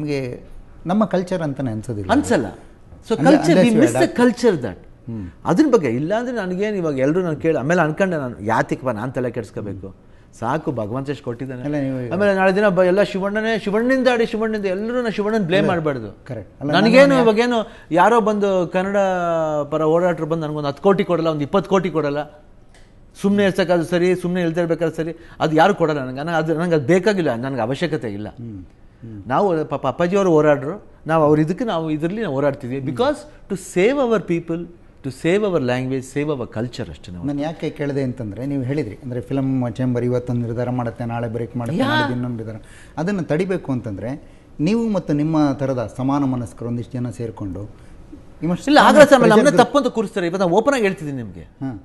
ನಮಗೆ ನಮ್ಮ ಕಲ್ಚರ್ ಅಂತಲೇ ಅನ್ಸಲ್ಲ. So culture V miss the culture that. ಅದ್ರ ಬಗ್ಗೆ ಇಲ್ಲಾಂದರೆ ನನಗೇನು ಇವಾಗ ಎಲ್ಲರೂ ನಾನು ಕೇಳಿ ಆಮೇಲೆ ಅನ್ಕೊಂಡೆ ನಾನು ಯಾತಿಕ್ವ ನಾನು ತಲೆ ಕೆಡಿಸ್ಕೋಬೇಕು, ಸಾಕು ಭಗವಂತ ಎಷ್ಟು ಕೊಟ್ಟಿದ್ದಾನೆ. ಆಮೇಲೆ ನಾಳೆ ದಿನ ಎಲ್ಲ ಶಿವಣ್ಣನಿಂದ ಆಡಿ ಶಿವಣ್ಣನಿಂದ ಎಲ್ಲರೂ ನಾನು ಶಿವಣ್ಣನ ಬ್ಲೇಮ್ ಮಾಡಬಾರ್ದು. ನನಗೇನು ಇವಾಗೇನು ಯಾರೋ ಬಂದು ಕನ್ನಡ ಪರ ಓಡಾಟರು ಬಂದು ನನಗೊಂದು 10 ಕೋಟಿ ಕೊಡಲ್ಲ, ಒಂದು 20 ಕೋಟಿ ಕೊಡಲ್ಲ, ಸುಮ್ಮನೆ ಇರ್ಸೋಕ್ಕಾದ್ರು ಸರಿ, ಸುಮ್ಮನೆ ಇಲ್ದೇ ಇರ್ಬೇಕಾದ್ರೆ ಸರಿ, ಅದು ಯಾರು ಕೊಡಲ್ಲ ನನಗೆ. ನನಗೆ ಅದು ಬೇಕಾಗಿಲ್ಲ, ನನಗೆ ಅವಶ್ಯಕತೆ ಇಲ್ಲ. ನಾವು ಪಾಪ ಅಪ್ಪಾಜಿಯವರು ಹೋರಾಡ್ರು, ನಾವು ಅವ್ರ ಇದಕ್ಕೆ ನಾವು ಇದರಲ್ಲಿ ನಾವು ಹೋರಾಡ್ತಿದ್ವಿ because to save our people, to save our language, save our culture ಅಷ್ಟೇ. ನಾನು ಯಾಕೆ ಕೇಳಿದೆ ಅಂತಂದರೆ, ನೀವು ಹೇಳಿದ್ರಿ ಅಂದರೆ ಫಿಲಮ್ ಚೇಂಬರ್ ಇವತ್ತೊಂದು ನಿರ್ಧಾರ ಮಾಡುತ್ತೆ, ನಾಳೆ ಬ್ರೇಕ್ ಮಾಡುತ್ತೆ, ಇನ್ನೊಂದು ನಿರ್ಧಾರ. ಅದನ್ನು ತಡಿಬೇಕು ಅಂತಂದರೆ ನೀವು ಮತ್ತು ನಿಮ್ಮ ಥರದ ಸಮಾನ ಮನಸ್ಕರು ಒಂದಿಷ್ಟು ಜನ ಸೇರಿಕೊಂಡು ಇಲ್ಲ ಆಗಲ್ಲ ಸರ್. ನಮ್ಮನ್ನೇ ತಪ್ಪು ಅಂತ ಕೂರಿಸ್ತಾರೆ. ಇವತ್ತು ನಾನು ಓಪನ್ ಆಗಿ ಹೇಳ್ತಿದ್ದೀನಿ ನಿಮಗೆ,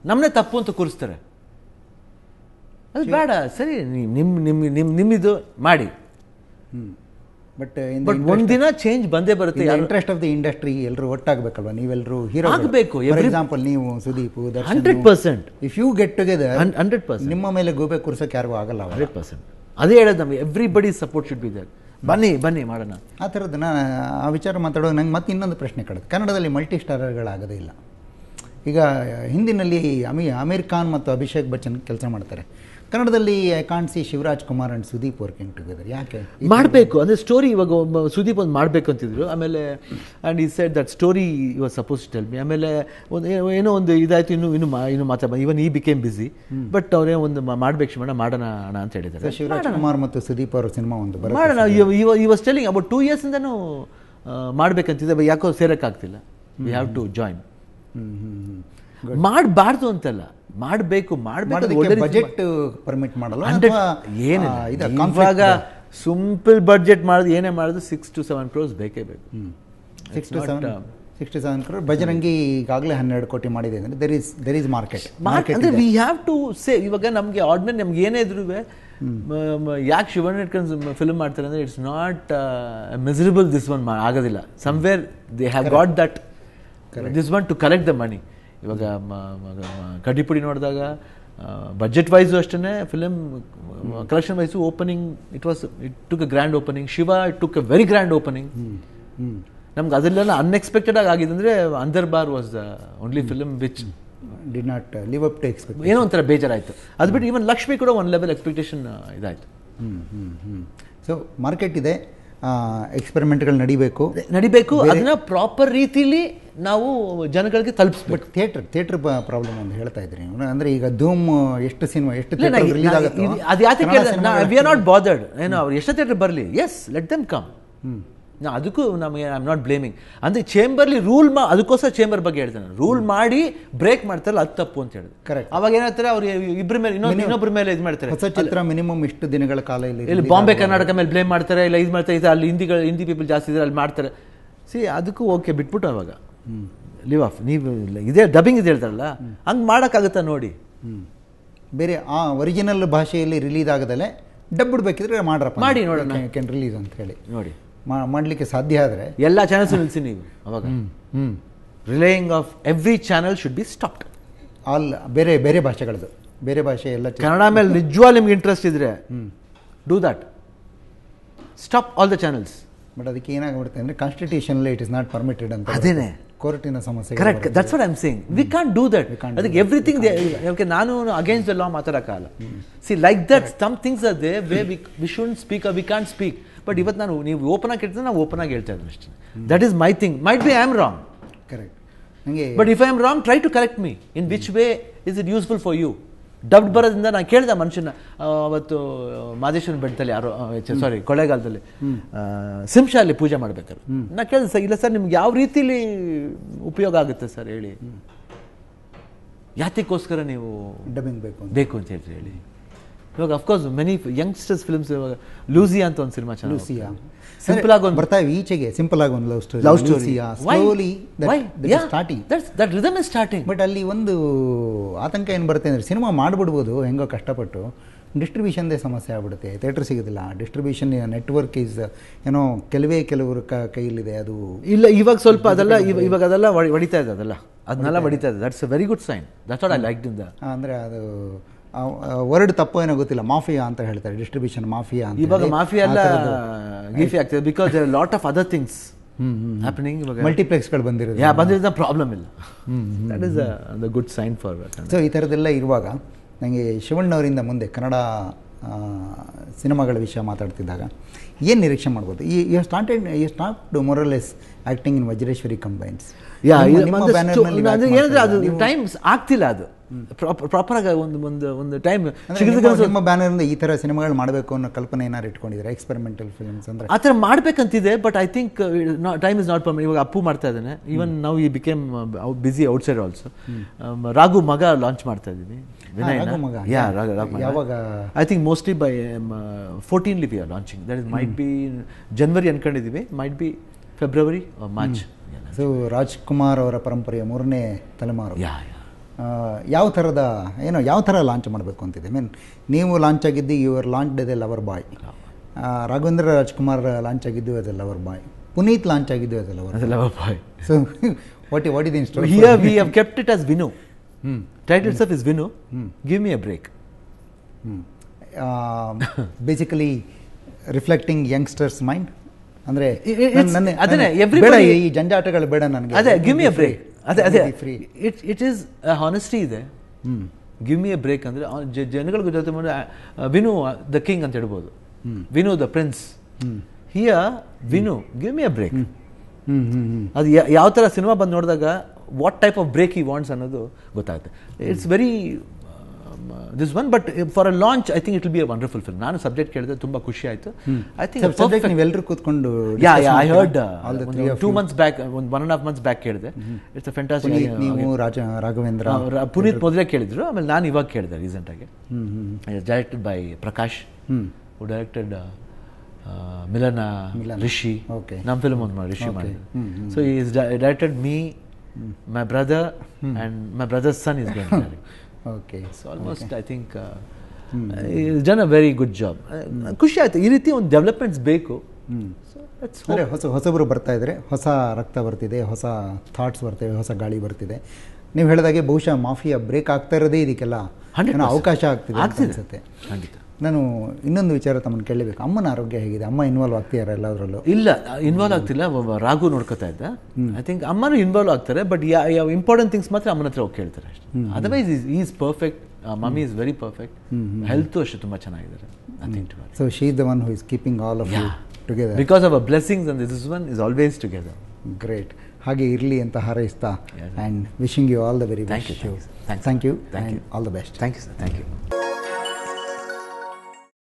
ನಮ್ಮನ್ನೇ ತಪ್ಪು ಅಂತ ಕೂರಿಸ್ತಾರೆ. ಅದು ಬೇಡ. ಸರಿ, ನಿಮ್ಮಿದು ಮಾಡಿ, ಬಟ್ ಒಂದಿನ ಚೇಂಜ್ ಬಂದೇ ಬರುತ್ತೆ. ಇಂಟ್ರೆಸ್ಟ್ ಆಫ್ ದಿ ಇಂಡಸ್ಟ್ರಿ ಎಲ್ಲರೂ ಒಟ್ಟಾಗಬೇಕಲ್ವಾ? ನೀವೆಲ್ಲರೂ ಹೀರೋ ಆಗಬೇಕು. ಫಾರ್ ಎಕ್ಸಾಂಪಲ್ ನೀವು Sudeep 100%, if you get together 100%, ನಿಮ್ಮ ಮೇಲೆ ಗೋಬೆ ಕೂರ್ಸೋಕೆ ಯಾರಿಗೂ ಆಗಲ್ಲ. 100%. ಅದೇ ಹೇಳೋದು ನಮಗೆ, everybody support should be there. ಬನ್ನಿ ಮಾಡೋಣ. ಆ ಥರದ್ದು ನಾನು ಆ ವಿಚಾರ ಮಾತಾಡೋದು ನಂಗೆ ಮತ್ತೆ ಇನ್ನೊಂದು ಪ್ರಶ್ನೆ ಕಳೆದು, ಕನ್ನಡದಲ್ಲಿ ಮಲ್ಟಿ ಸ್ಟಾರರ್ಗಳಾಗೋದೇ ಇಲ್ಲ. ಈಗ ಹಿಂದಿನಲ್ಲಿ ಅಮೀರ್ ಖಾನ್ ಮತ್ತು ಅಭಿಷೇಕ್ ಬಚ್ಚನ್ ಕೆಲಸ ಮಾಡ್ತಾರೆ. ಕನ್ನಡದಲ್ಲಿ I can't see Shivaraj Kumar and Sudeep working together. ಯಾಕೆ ಮಾಡಬೇಕು ಅಂದರೆ ಸ್ಟೋರಿ ಇವಾಗ ಸುದೀಪ್ ಒಂದು ಮಾಡಬೇಕು ಅಂತಿದ್ರು. ಆಮೇಲೆ ಆ್ಯಂಡ್ ಈ side that story was suppose to tell me. ಆಮೇಲೆ ಒಂದು ಏನೋ ಒಂದು ಇದಾಯಿತು, ಇನ್ನು ಮಾತಾಡ ಇವನ್ ಈ ಬಿಕೇಮ್ ಬಿಸಿ. ಬಟ್ ಅವರೇ ಒಂದು ಮಾಡಬೇಕು ಶಿವಣ್ಣ, ಮಾಡೋಣ ಅಂತ ಹೇಳಿದ್ದಾರೆ. ಶಿವರಾಜ್ ಕುಮಾರ್ ಮತ್ತು ಸುದೀಪ್ ಅವರ ಸಿನಿಮಾ ಒಂದು ಮಾಡೋಣ. ಈ ವಾಸ್ ಟೆಲ್ಲಿಂಗ್ ಅಬೌಟ್ 2 ಇಯರ್ಸಿಂದನೂ ಮಾಡಬೇಕಂತಿದ್ದೆ, ಯಾಕೋ ಸೇರೋಕ್ಕಾಗ್ತಿಲ್ಲ. We have to join. ಮಾಡಬಾರ್ದು ಅಂತಲ್ಲ, ಮಾಡಬೇಕು. ಬಜೆಟ್ ಪರ್ಮಿಟ್ ಮಾಡಲ್ಲ ಏನು ಇವಾಗ ಸಿಂಪಲ್ ಬಡ್ಜೆಟ್ ಮಾಡೋದು, ಏನೇ ಮಾಡೋದು 6 to 7 crores ಬೇಕೇ ಬೇಕು. 6 to 7 crore. ಬಜರಂಗಿ ಈಗಾಗಲೇ 12 ಕೋಟಿ ಮಾಡಿದೆ ಅಂದರೆ ದೇರ್ ಇಸ್ ಮಾರ್ಕೆಟ್ ಅಂದರೆ ವಿ ಹ್ಯಾವ್ ಟು ಸೇ. ಇವಾಗ ನಮಗೆ ಆರ್ಡಿನರಿ ನಮ್ಗೆ ಏನೇ ಇದ್ರು ಯಾಕೆ ಶಿವಣ್ಣ ಇಟ್ಕೊಂಡು ಫಿಲ್ಮ್ ಮಾಡ್ತಾರೆ ಅಂದರೆ it's not miserable. This one ಆಗೋದಿಲ್ಲ. Somewhere they have got that this one to collect the money. ಇವಾಗ ಕಡ್ಡಿಪುಡಿ ನೋಡಿದಾಗ ಬಜೆಟ್ ವೈಸು ಅಷ್ಟೇ, film collection wise opening it took a grand opening. Shiva it took a very grand opening. ನಮ್ಗೆ ಅದೆಲ್ಲ unexpected ಆಗಿದ್ದು ಅಂದರೆ Andar Bahar was the only film which did not live up to expect. ಏನೋ ಒಂಥರ ಬೇಜಾರಾಯಿತು. ಅದು ಬಿಟ್ಟು ಈವನ್ ಲಕ್ಷ್ಮಿ ಕೂಡ ಒಂದು ಲೆವೆಲ್ ಎಕ್ಸ್ಪೆಕ್ಟೇಷನ್ ಇದಾಯಿತು. ಸೊ ಮಾರ್ಕೆಟ್ ಇದೆ, ಎಕ್ಸ್ಪೆರಿಮೆಂಟ್ಗಳು ನಡಿಬೇಕು. ಅದನ್ನ ಪ್ರಾಪರ್ ರೀತಿಲಿ ನಾವು ಜನಗಳಿಗೆ ತಲುಪಿಸ್ಬೇಕು. ಬಟ್ ಥಿಯೇಟರ್ ಪ್ರಾಬ್ಲಮ್ ಅಂತ ಹೇಳ್ತಾ ಇದ್ರಿ ಅಂದರೆ ಈಗ ಧೂಮ್ ಎಷ್ಟು ಸಿನಿಮಾ ಎಷ್ಟು ರಿಲೀಸ್ ಆಗುತ್ತೆ, ಅದು ಯಾಕೆ ವಿ ಆರ್ ನಾಟ್ ಬಾದರ್ಡ್. ಏನೋ ಅವ್ರು ಎಷ್ಟು ಥಿಯೇಟರ್ ಬರಲಿ, ಎಸ್ ಲೆಟ್ ದೆಮ್ ಕಮ್. ನಾ ಅದಕ್ಕೂ ನಮಗೆ ಐ ಆಮ್ ನಾಟ್ ಬ್ಲೇಮಿಂಗ್. ಅಂದರೆ ಚೇಂಬರ್ಲಿ ಅದಕ್ಕೋಸ್ಕರ ಚೇಂಬರ್ ಬಗ್ಗೆ ಹೇಳ್ತೇನೆ. ರೂಲ್ ಮಾಡಿ ಬ್ರೇಕ್ ಮಾಡ್ತಾರಲ್ಲ, ಅದು ತಪ್ಪು ಅಂತ ಹೇಳಿದ್ರು. ಕರೆಕ್ಟ್. ಅವಾಗ ಏನಾಗ್ತಾರೆ, ಅವ್ರು ಇಬ್ಬರ ಮೇಲೆ ಇನ್ನೊಬ್ಬರ ಮೇಲೆ ಇದು ಮಾಡ್ತಾರೆ. ಹೊಸ ಚಿತ್ರ ಮಿನಿಮಮ್ ಇಷ್ಟು ದಿನಗಳ ಕಾಲ ಇಲ್ಲಿ ಬಾಂಬೆ ಕರ್ನಾಟಕ ಮೇಲೆ ಬ್ಲೇಮ್ ಮಾಡ್ತಾರೆ, ಇಲ್ಲ ಇದು ಮಾಡ್ತಾರೆ, ಇದು ಅಲ್ಲಿ ಹಿಂದಿ ಪೀಪಲ್ ಜಾಸ್ತಿ ಇದ್ದಾರೆ ಅಲ್ಲಿ ಮಾಡ್ತಾರೆ. ಅದಕ್ಕೂ ಓಕೆ ಬಿಟ್ಬಿಟ್ಟು ಅವಾಗ ಲಿವ್ ಆಫ್. ನೀವು ಇದೇ ಡಬ್ಬಿಂಗ್ ಇದು ಹೇಳ್ತಾರಲ್ಲ, ಹಂಗೆ ಮಾಡೋಕ್ಕಾಗುತ್ತಾ ನೋಡಿ. ಬೇರೆ ಆ ಒರಿಜಿನಲ್ ಭಾಷೆಯಲ್ಲಿ ರಿಲೀಸ್ ಆಗದಲ್ಲೇ ಡಬ್ ಬಿಡ್ಬೇಕಿದ್ರೆ ಮಾಡಿ ನೋಡೋಣ ಕ್ಯಾನ್ ರಿಲೀಸ್ ಅಂತ ಹೇಳಿ ನೋಡಿ ಮಾಡಲಿಕ್ಕೆ ಸಾಧ್ಯ ಆದರೆ ಎಲ್ಲ ಚಾನಲ್ಸ್ ನಿಲ್ಲಿಸಿ ನೀವು. ಅವಾಗ relaying of every channel should be stopped. All ಬೇರೆ ಭಾಷೆಗಳದ್ದು, ಬೇರೆ ಭಾಷೆ ಎಲ್ಲ. ಕನ್ನಡ ಮೇಲೆ ನಿಜವಾಗ್ ನಿಮ್ಗೆ ಇಂಟ್ರೆಸ್ಟ್ ಇದ್ರೆ do that, stop all the channels. But ಅದಕ್ಕೆ ಏನಾಗ್ಬಿಡುತ್ತೆ ಅಂದರೆ ಕಾನ್ಸ್ಟಿಟ್ಯೂಷನಲ್ಲಿ ಇಟ್ ಇಸ್ ನಾಟ್ ಪರ್ಮಿಟೆಡ್ ಅಂತ. ಅದೇನೆ ಕೋರ್ಟಿನ ಸಮಸ್ಯೆ. Correct, that's what I am saying. We can't do that. ಅದಕ್ಕೆ ಎವ್ರಿಥಿಂಗ್ ಓಕೆ, ನಾನು ಅಗೇನ್ಸ್ಟ್ ದ ಲಾ ಮಾತಾಡೋಕ್ಕಾಗಲ್ಲ. See like that some things are they way we should speak or we can't speak. But ಇವತ್ತು ನಾವು open ಆಗಿ ಹೇಳ್ತಿದ್ರೆ ನಾವು open ಆಗಿ ಹೇಳ್ತಾ ಇದ್ದೀನಿ ಅಷ್ಟೇ. That is my thing. Might be I am wrong. Correct. ನನಗೆ but if I am wrong, try to correct me. In which way is it useful for you? Dubbed ಬರೋದ್ರಿಂದ ನಾನು ಕೇಳಿದೆ ಮನುಷ್ಯನ ಅವತ್ತು ಮಾದೇಶ್ವರನ ಬೆಟ್ಟದಲ್ಲಿ ಯಾರೋ ಕೊಳ್ಳೇಗಾಲದಲ್ಲಿ ಸಿಂಶಾಲಿ ಪೂಜೆ ಮಾಡ್ಬೇಕಾದ್ರೆ ನಾ ಕೇಳಿದೆ, ಸರ್ ಇಲ್ಲ ಸರ್ ನಿಮ್ಗೆ ಯಾವ ರೀತಿಲಿ ಉಪಯೋಗ ಆಗುತ್ತೆ ಸರ್ ಹೇಳಿ, ಯಾತಕ್ಕೋಸ್ಕರ ನೀವು ಡಬ್ಬಿಂಗ್ ಬೇಕು ಅಂತ ಹೇಳ್ರಿ ಹೇಳಿ. ಇವಾಗ ಅಫ್ಕೋರ್ಸ್ ಮೆನಿ ಯಂಗ್ಸ್ಟರ್ಸ್ ಫಿಲ್ಮ್ಸ್, ಇವಾಗ ಲೂಸಿಯಾ ಅಂತ ಒಂದು ಸಿನಿಮಾ ಚೆನ್ನಾಗಿ ಸಿಂಪಲ್ ಆಗಿ ಒಂದು ಬರ್ತಾವೆ ಈಚೆಗೆ, ಸಿಂಪಲ್ ಆಗಿ ಒಂದು love story that rhythm is starting. But ಅಲ್ಲಿ ಒಂದು ಆತಂಕ ಏನು ಬರುತ್ತೆ ಅಂದರೆ ಸಿನಿಮಾ ಮಾಡಿಬಿಡ್ಬೋದು ಹೆಂಗೋ ಕಷ್ಟಪಟ್ಟು, ಡಿಸ್ಟ್ರಿಬ್ಯೂಷನ್ದೇ ಸಮಸ್ಯೆ ಆಗ್ಬಿಡುತ್ತೆ. ಥಿಯೇಟರ್ ಸಿಗೋದಿಲ್ಲ, ಡಿಸ್ಟ್ರಿಬ್ಯೂಷನ್ ನೆಟ್ವರ್ಕ್ ಈಸ್ ಏನೋ ಕೆಲವರು ಕೈಯಲ್ಲಿದೆ. ಅದು ಇಲ್ಲ ಇವಾಗ ಸ್ವಲ್ಪ ಅದೆಲ್ಲ ಇವಾಗ ಅದೆಲ್ಲ ಹೊಡಿತಾ ಇದೆ, ಅದನ್ನೆಲ್ಲ ಹೊಡಿತಾ ಇದೆ. That's a very good sign. That's what I liked in the. ಅಂದರೆ ಅದು ವರ್ಡ್ ತಪ್ಪೋ ಏನೋ ಗೊತ್ತಿಲ್ಲ, ಮಾಫಿಯಾ ಅಂತ ಹೇಳ್ತಾರೆ, ಡಿಸ್ಟ್ರಿಬ್ಯೂಷನ್ ಮಾಫಿಯಾ ಅಂತ. ಇವಾಗ ಮಾಫಿಯಾ ಎಲ್ಲ ಗೀಫಿ ಆಗ್ತದೆ because there lot of other things happening. ಇವಾಗ ಮಲ್ಟಿಪ್ಲೆಕ್ಸ್ಗಳು ಬಂದಿರೋದು, ಬಂದಿರೋದು ಪ್ರಾಬ್ಲಮ್ ಇಲ್ಲ. That is the good sign for. So ಈ ಥರದ್ದೆಲ್ಲ ಇರುವಾಗ ನನಗೆ ಶಿವಣ್ಣವರಿಂದ ಮುಂದೆ ಕನ್ನಡ ಸಿನಿಮಾಗಳ ವಿಷಯ ಮಾತಾಡ್ತಿದ್ದಾಗ ಏನು ನಿರೀಕ್ಷೆ ಮಾಡ್ಬೋದು? ಯು ಸ್ಟಾರ್ಟ್ ಮೊರಲೆಸ್ ಆ್ಯಕ್ಟಿಂಗ್ ಇನ್ ವಜ್ರೇಶ್ವರಿ ಕಂಬೈನ್ಸ್. ಏನಂದ್ರೆ ಅದು ಟೈಮ್ಸ್ ಆಗ್ತಿಲ್ಲ, ಅದು ಪ್ರಾಪರ್ ಆಗಿ ಒಂದು ಟೈಮ್ ನಿಮ್ಮ ಬ್ಯಾನರಿಂದ ಈ ಥರ ಸಿನಿಮಾಗಳು ಮಾಡಬೇಕು ಅನ್ನೋ ಕಲ್ಪನೆ ಏನಾರು ಇಟ್ಕೊಂಡಿದ್ದಾರೆ? ಎಕ್ಸ್ಪೆರಿಮೆಂಟಲ್ ಫಿಲ್ಮ್ಸ್ ಅಂದರೆ ಆ ಥರ ಮಾಡ್ಬೇಕಂತಿದೆ, but I think time is not permanent. ಇವಾಗ ಅಪ್ಪು ಮಾಡ್ತಾ ಇದ್ದಾನೆ, ಈವನ್ ನಾವು ಈ became busy outside also. Raghu ಮಗ ಲಾಂಚ್ ಮಾಡ್ತಾ ಇದ್ದೀವಿ. ಯಾವಾಗ? I think mostly by 14 we are launching. That is might be January ಅನ್ಕೊಂಡಿದ್ದೀವಿ, might be February March. So Rajkumar ಅವರ ಪರಂಪರೆಯ 3ನೇ ತಲೆಮಾರು. ಯಾವ ಥರದ ಯಾವ ಥರ ಲಾಂಚ್ ಮಾಡಬೇಕು ಅಂತಿದೆ? ನೀವು ಲಾಂಚ್ ಆಗಿದ್ದು your launch as a lover boy, Raghavendra Rajkumar launch ಆಗಿದ್ದು as a lover boy, Puneeth launch ಆಗಿದ್ದು as a lover boy. So what is in story? Here we have kept it as Vinu. Title itself is Vinu. Give me a break. Basically reflecting youngsters mind. ಅಂದರೆ ಬೇಡ ಈ ಜಂಜಾಟಗಳು ಬೇಡ ನನಗೆ, ಅದೇ give me a break. ಅದೇ it is honesty ಇದೆ. Give me a break ಅಂದರೆ ಜನಗಳ ಜೊತೆ ವಿನು ದ ಕಿಂಗ್ ಅಂತ ಹೇಳ್ಬೋದು, Vinu the prince. Here Vinu give me a break. ಅದು ಯಾವ ಥರ ಸಿನಿಮಾ ಬಂದು ನೋಡಿದಾಗ what type of break he wants ಅನ್ನೋದು ಗೊತ್ತಾಗುತ್ತೆ. It's very this one, but for a launch I think it will be a wonderful film. ನಾನು ಸಬ್ಜೆಕ್ಟ್ ಕೇಳಿದ್ರೆ ತುಂಬ ಖುಷಿ ಆಯಿತು. ಐ ಥಿಂಕ್ ನೀವೆಲ್ಲರೂ ಕೂತ್ಕೊಂಡು I heard 2 months back, 1.5 months back ಕೇಳಿದೆ. It's a fantastic. ನೀವು ರಾಘವೇಂದ್ರ, ಪುನೀತ್ ಮೊದಲೇ ಕೇಳಿದ್ರು, ಆಮೇಲೆ ನಾನು ಇವಾಗ ಕೇಳಿದೆ ರೀಸೆಂಟಾಗಿ. ಡೈರೆಕ್ಟೆಡ್ ಬೈ ಪ್ರಕಾಶ್, ಹು ಡೈರೆಕ್ಟೆಡ್ ಮಿಲನ, ರಿಷಿ. ನಮ್ಮ ಫಿಲ್ಮ್ ಒಂದು ರಿಷಿ ಮಾಡಿದ್ರು. So he is directed me, my brother and my brother's son is going to direct. Okay. So almost I think he's done a very good job. ಖುಷಿ ಆಯ್ತು. ಈ ರೀತಿ ಒಂದು ಡೆವಲಪ್ಮೆಂಟ್ಸ್ ಬೇಕು. ಅಂದರೆ ಹೊಸಬರು ಬರ್ತಾ ಇದ್ದಾರೆ, ಹೊಸ ರಕ್ತ ಬರ್ತಿದೆ, ಹೊಸ ಥಾಟ್ಸ್ ಬರ್ತಿವೆ, ಹೊಸ ಗಾಳಿ ಬರ್ತಿದೆ. ನೀವು ಹೇಳಿದಾಗೆ ಬಹುಶಃ ಮಾಫಿಯಾ ಬ್ರೇಕ್ ಆಗ್ತಾ ಇರೋದೇ ಇದಕ್ಕೆಲ್ಲ ಅವಕಾಶ ಆಗ್ತಿದೆ ಅನಿಸುತ್ತೆ. ಖಂಡಿತ. ನಾನು ಇನ್ನೊಂದು ವಿಚಾರ ತಮ್ಮನ್ನು ಕೇಳಬೇಕು. ಅಮ್ಮನ ಆರೋಗ್ಯ ಹೇಗಿದೆ? ಅಮ್ಮ ಇನ್ವಾಲ್ವ್ ಆಗ್ತಿದ್ದಾರೆ ಎಲ್ಲದರಲ್ಲೂ? ಇಲ್ಲ, ಇನ್ವಾಲ್ವ್ ಆಗ್ತಿಲ್ಲ. ರಾಘು ನೋಡ್ಕೋತಾ ಇದ್ದ. ಐ ಥಿಂಕ್ ಅಮ್ಮನೂ ಇನ್ವಾಲ್ವ್ ಆಗ್ತಾರೆ, ಬಟ್ ಯಾವ ಇಂಪಾರ್ಟೆಂಟ್ ಥಿಂಗ್ಸ್ ಮಾತ್ರ ಅಮ್ಮನ ಹತ್ರ ಹೋಗಿ ಕೇಳ್ತಾರೆ ಅಷ್ಟೇ. Otherwise is perfect. Mummy is very perfect. Health ಅಷ್ಟೇ ತುಂಬ ಚೆನ್ನಾಗಿದ್ದಾರೆ. Nothing to worry. So she is the one who is keeping all of you together because of our blessings, and this one is always together. Great. ಹಾಗೆ ಇರಲಿ ಅಂತ ಹಾರೈಸ್ತಾ, and wishing you all the very best. Thank you. All the best. Thank you sir. Thank you.